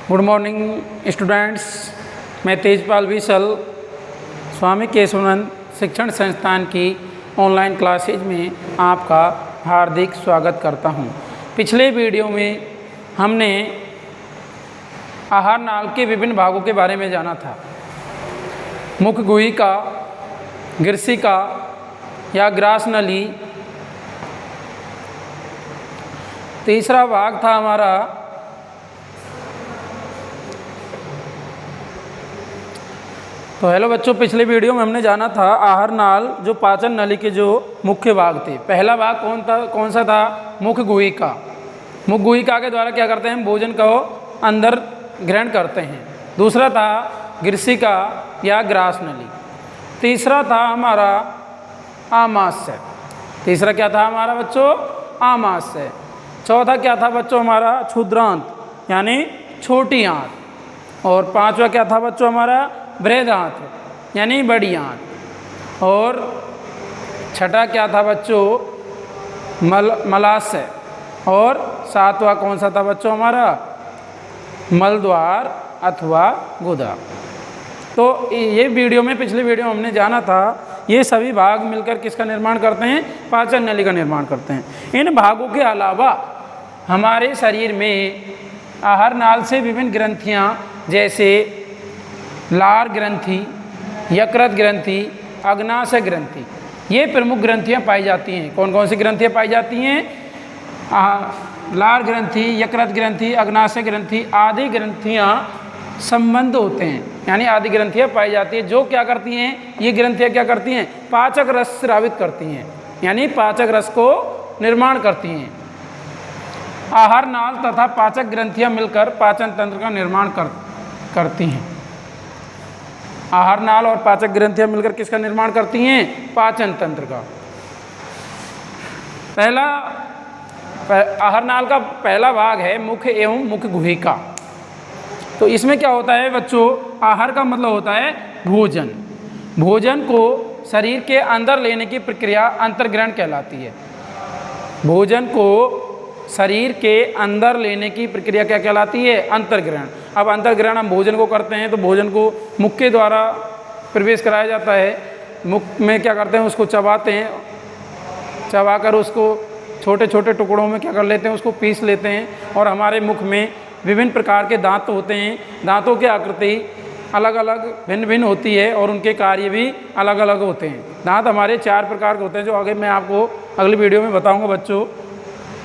Good morning students. मैं Tejpal whistle स्वामी केशवानंद शिक्षण संस्थान की ऑनलाइन क्लासेज में आपका हार्दिक स्वागत करता हूं। पिछले वीडियो में हमने आहार नाल के विभिन्न भागों के बारे में जाना था। मुख गुहिका, गिरसिका या ग्रास नली। तीसरा भाग था हमारा तो हेलो बच्चों, पिछले वीडियो में हमने जाना था आहार नाल जो पाचन नली के जो मुख्य भाग थे। पहला भाग कौन सा था? मुख गुहिका। मुख गुहिका के द्वारा क्या करते हैं? हम भोजन को अंदर ग्रहण करते हैं। दूसरा था गिरसिका या ग्रास नली। तीसरा था हमारा आमाशय। तीसरा क्या था हमारा बच्चों? आमाशय। चौथा क्या था बच्चों हमारा? क्षुद्रांत यानी छोटी आंत। और पांचवा क्या था बच्चों हमारा? बृहद आंत यानी बड़ी आंत। और छठा क्या था बच्चों? मलाशय। और सातवां कौन सा था बच्चों हमारा? मलद्वार अथवा गुदा। तो ये वीडियो में, पिछले वीडियो में हमने जाना था ये सभी भाग मिलकर किसका निर्माण करते हैं? पाचन नली का निर्माण करते हैं। इन भागों के अलावा हमारे शरीर में आहार नाल से विभिन्न ग्रंथियां जैसे लार ग्रंथि, यकृत ग्रंथि, अग्नाशय ग्रंथि, ये प्रमुख ग्रंथियां पाई जाती हैं। कौन कौन सी ग्रंथियां पाई जाती हैं? लार ग्रंथि, यकृत ग्रंथि, अग्नाशय ग्रंथि आदि ग्रंथियां संबंध होते हैं, यानी आदि ग्रंथियां पाई जाती हैं। जो क्या करती हैं? ये ग्रंथियां क्या करती हैं? पाचक रस स्रावित करती हैं, यानी पाचक रस को निर्माण करती हैं। आहार नाल तथा पाचक ग्रंथियां मिलकर पाचन तंत्र का निर्माण करती हैं। आहार नाल और पाचक ग्रंथियां मिलकर किसका निर्माण करती हैं? पाचन तंत्र का। आहार नाल का पहला भाग है मुख एवं मुख गुहिका। तो इसमें क्या होता है बच्चों? आहार का मतलब होता है भोजन। भोजन को शरीर के अंदर लेने की प्रक्रिया अंतर्ग्रहण कहलाती है। भोजन को शरीर के अंदर लेने की प्रक्रिया क्या कहलाती है? अंतर्ग्रहण। अब अंतर्ग्रहण हम भोजन को करते हैं तो भोजन को मुख के द्वारा प्रवेश कराया जाता है। मुख में क्या करते हैं? उसको चबाते हैं। चबाकर उसको छोटे छोटे टुकड़ों में क्या कर लेते हैं? उसको पीस लेते हैं। और हमारे मुख में विभिन्न प्रकार के दांत होते हैं। दांतों की आकृति अलग अलग भिन्न भिन्न होती है और उनके कार्य भी अलग अलग होते हैं। दांत हमारे 4 प्रकार के होते हैं, जो आगे मैं आपको अगली वीडियो में बताऊँगा बच्चों।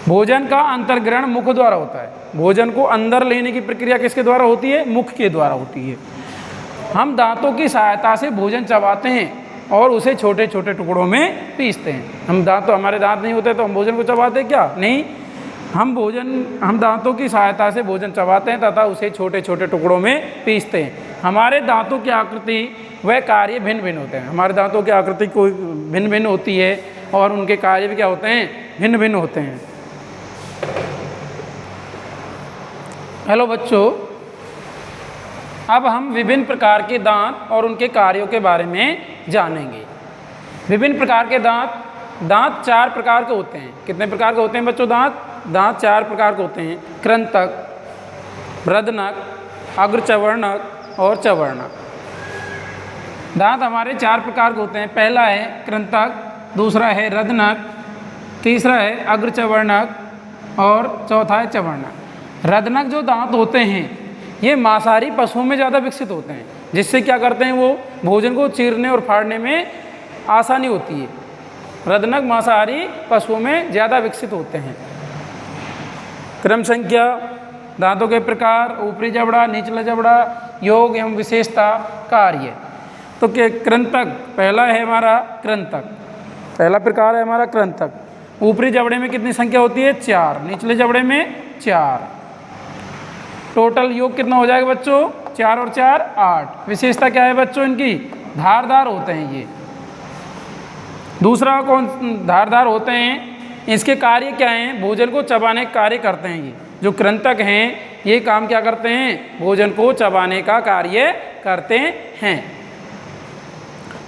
भोजन का अंतर्ग्रहण मुख द्वारा होता है। भोजन को अंदर लेने की प्रक्रिया किसके द्वारा होती है? मुख के द्वारा होती है। हम दांतों की सहायता से भोजन चबाते हैं और उसे छोटे छोटे टुकड़ों में पीसते हैं। हमारे दांत नहीं होते तो हम भोजन को चबाते क्या? नहीं। हम दांतों की सहायता से भोजन चबाते हैं तथा उसे छोटे छोटे टुकड़ों में पीसते हैं। हमारे दांतों की आकृति व कार्य भिन्न भिन्न होते हैं। हमारे दांतों की आकृति कोई भिन्न भिन्न होती है और उनके कार्य भी क्या होते हैं? भिन्न भिन्न होते हैं। हेलो बच्चों, अब हम विभिन्न प्रकार के दांत और उनके कार्यों के बारे में जानेंगे। विभिन्न प्रकार के दांत 4 प्रकार के होते हैं। कितने प्रकार के होते हैं बच्चों? दांत 4 प्रकार के होते हैं। कृंतक, बृहदनक, अग्रचवर्णक और चवर्णक। दांत हमारे 4 प्रकार के होते हैं। पहला है कृंतक, दूसरा है रदनक, तीसरा है अग्रचवर्णक और चौथा है चवर्णक। रदनक जो दांत होते हैं ये मांसाहारी पशुओं में ज़्यादा विकसित होते हैं, जिससे क्या करते हैं? वो भोजन को चीरने और फाड़ने में आसानी होती है। रदनक मांसाहारी पशुओं में ज़्यादा विकसित होते हैं। क्रम संख्या, दांतों के प्रकार, ऊपरी जबड़ा, निचला जबड़ा, योग एवं विशेषता, कार्य। तो कृंतक पहला है हमारा कृंतक। पहला प्रकार है हमारा कृंतक। ऊपरी जबड़े में कितनी संख्या होती है? 4। निचले जबड़े में 4। टोटल योग कितना हो जाएगा बच्चों? 4 और 4 8। विशेषता क्या है बच्चों इनकी? धारदार होते हैं ये। दूसरा कौन? धारदार होते हैं। इसके कार्य क्या हैं? भोजन को चबाने का कार्य करते हैं। ये जो कृंतक हैं ये काम क्या करते हैं? भोजन को चबाने का कार्य करते हैं।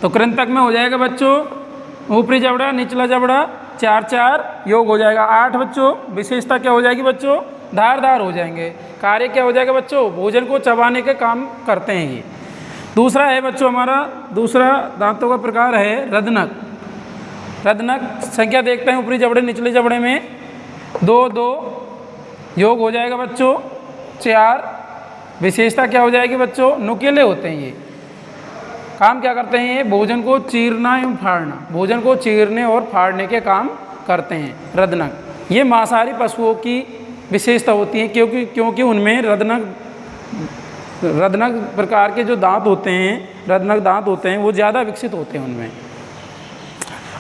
तो कृंतक में हो जाएगा बच्चों ऊपरी जबड़ा, निचला जबड़ा, 4 4 योग हो जाएगा 8 बच्चों। विशेषता क्या हो जाएगी बच्चों? धारदार हो जाएंगे। कार्य क्या हो जाएगा बच्चों, भोजन को चबाने के काम करते हैं ये। दूसरा है बच्चों हमारा, दूसरा दांतों का प्रकार है रदनक। रदनक संख्या देखते हैं ऊपरी जबड़े निचले जबड़े में 2 2 योग हो जाएगा बच्चों 4। विशेषता क्या हो जाएगी बच्चों, नुकीले होते हैं ये। काम क्या करते हैं ये, भोजन को चीरना एवं फाड़ना, भोजन को चीरने और फाड़ने के काम करते हैं रदनक। ये मांसाहारी पशुओं की विशेषता होती है क्योंकि उनमें रदनक प्रकार के जो दांत होते हैं, रदनक दांत होते हैं, वो ज़्यादा विकसित होते हैं उनमें।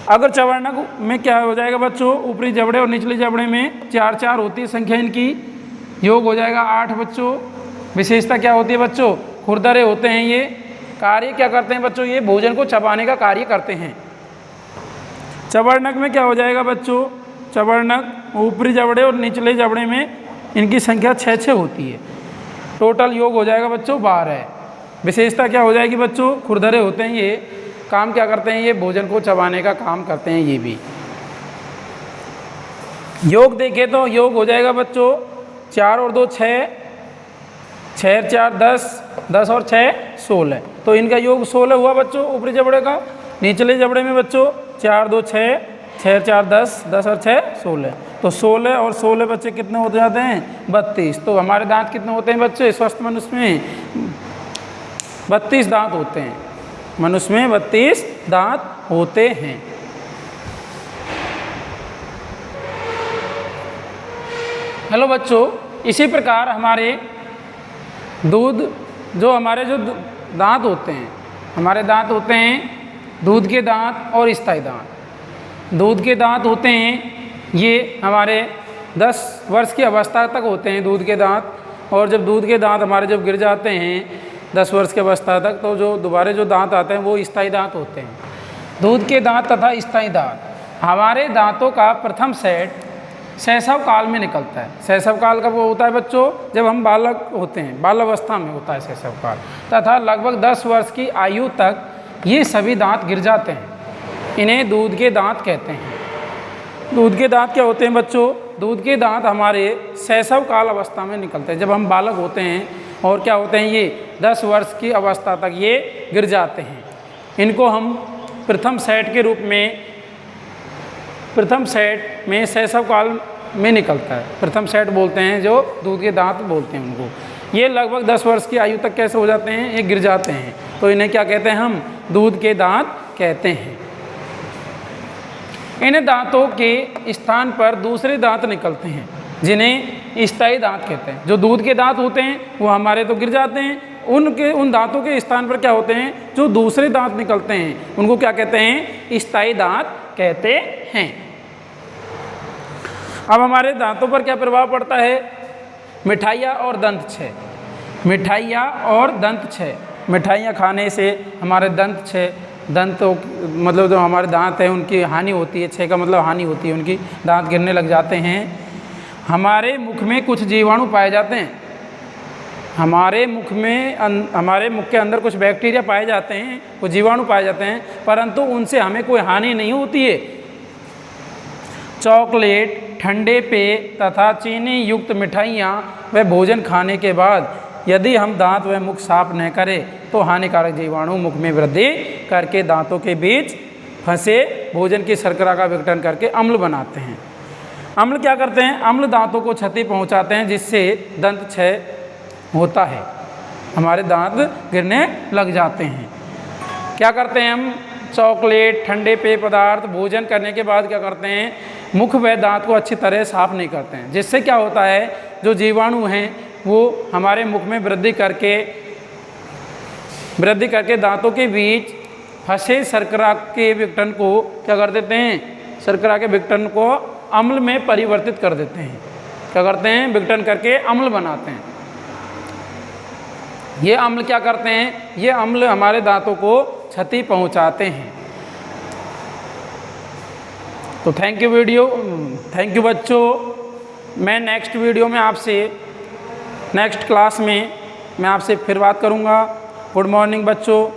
अगर चवर्णक में क्या हो जाएगा बच्चों, ऊपरी जबड़े और निचले जबड़े में 4 4 होती है संख्या इनकी, योग हो जाएगा 8 बच्चों। विशेषता क्या होती है बच्चों, खुरदरे होते हैं ये। कार्य क्या करते हैं बच्चों, ये भोजन को चबाने का कार्य करते हैं। चवर्णक में क्या हो जाएगा बच्चों, चवर्णक ऊपरी जबड़े और निचले जबड़े में इनकी संख्या 6 6 होती है। टोटल योग हो जाएगा बच्चों 12। विशेषता क्या हो जाएगी बच्चों, खुरदरे होते हैं ये। काम क्या करते हैं ये, भोजन को चबाने का काम करते हैं ये भी। योग देखें तो योग हो जाएगा बच्चों 4 और 2 6, 6 और 4 10, 10 और 6 16। तो इनका योग 16 हुआ बच्चों ऊपरी जबड़े का। निचले जबड़े में बच्चों 4 2 6, 6 और 4 10, 10 और 6 16। तो 16 और 16 बच्चे कितने हो जाते हैं, 32। तो हमारे दांत कितने होते हैं बच्चे, स्वस्थ मनुष्य में 32 दांत होते हैं। मनुष्य में 32 दांत होते हैं। हेलो बच्चों, इसी प्रकार हमारे हमारे जो दांत होते हैं, हमारे दांत होते हैं दूध के दांत और स्थायी दांत। दूध के दांत होते हैं ये हमारे 10 वर्ष की अवस्था तक होते हैं दूध के दांत। और जब दूध के दांत हमारे जब गिर जाते हैं 10 वर्ष की अवस्था तक, तो जो दोबारा जो दांत आते हैं वो स्थायी दांत होते हैं। दूध के दांत तथा स्थायी दांत, हमारे दांतों का प्रथम सेट शैशव काल में निकलता है। शैशव काल कब होता है बच्चों, जब हम बालक होते हैं, बाल अवस्था में होता है शैशव काल। तथा लगभग 10 वर्ष की आयु तक ये सभी दांत गिर जाते हैं। इन्हें दूध के दांत कहते हैं। दूध के दांत क्या होते हैं बच्चों, दूध के दांत हमारे शैशव काल अवस्था में निकलते हैं, जब हम बालक होते हैं। और क्या होते हैं ये 10 वर्ष की अवस्था तक ये गिर जाते हैं। इनको हम प्रथम सेट के रूप में, प्रथम सेट में शैशव काल में निकलता है, प्रथम सेट बोलते हैं, जो दूध के दांत बोलते हैं उनको। ये लगभग 10 वर्ष की आयु तक कैसे हो जाते हैं, ये गिर जाते हैं। तो इन्हें क्या कहते हैं, हम दूध के दांत कहते हैं। इन दांतों के स्थान पर दूसरे दांत निकलते हैं, जिन्हें स्थायी दांत कहते हैं। जो दूध के दांत होते हैं वो हमारे तो गिर जाते हैं, उन दांतों के स्थान पर क्या होते हैं, जो दूसरे दांत निकलते हैं, उनको क्या कहते हैं, स्थायी दांत कहते हैं। अब हमारे दांतों पर क्या प्रभाव पड़ता है, मिठाइयाँ और दंत क्षय। मिठाइयाँ और दंत क्षय, मिठाइयाँ खाने से हमारे दंत क्षय, दंतों मतलब जो हमारे दांत हैं उनकी हानि होती है। क्षय का मतलब हानि होती है, उनकी दांत गिरने लग जाते हैं। हमारे मुख में कुछ जीवाणु पाए जाते हैं, हमारे मुख के अंदर कुछ बैक्टीरिया पाए जाते हैं, कुछ जीवाणु पाए जाते हैं, परंतु उनसे हमें कोई हानि नहीं होती है। चॉकलेट, ठंडे पेय तथा चीनी युक्त मिठाइयाँ व भोजन खाने के बाद यदि हम दांत व मुख साफ न करें तो हानिकारक जीवाणु मुख में वृद्धि करके दांतों के बीच फंसे भोजन की शर्करा का विघटन करके अम्ल बनाते हैं। अम्ल क्या करते हैं, अम्ल दांतों को क्षति पहुंचाते हैं, जिससे दंत क्षय होता है, हमारे दांत गिरने लग जाते हैं। क्या करते हैं हम, चॉकलेट, ठंडे पेय पदार्थ भोजन करने के बाद क्या करते हैं, मुख व दांत को अच्छी तरह साफ नहीं करते हैं, जिससे क्या होता है, जो जीवाणु हैं वो हमारे मुख में वृद्धि करके दांतों के बीच फंसे शर्करा के विघटन को क्या कर देते हैं, शर्करा के विघटन को अम्ल में परिवर्तित कर देते हैं। क्या करते हैं, विघटन करके अम्ल बनाते हैं। ये अम्ल क्या करते हैं, ये अम्ल हमारे दांतों को क्षति पहुंचाते हैं। तो थैंक यू बच्चों। मैं नेक्स्ट वीडियो में आपसे, नेक्स्ट क्लास में मैं आपसे फिर बात करूंगा। गुड मॉर्निंग बच्चों।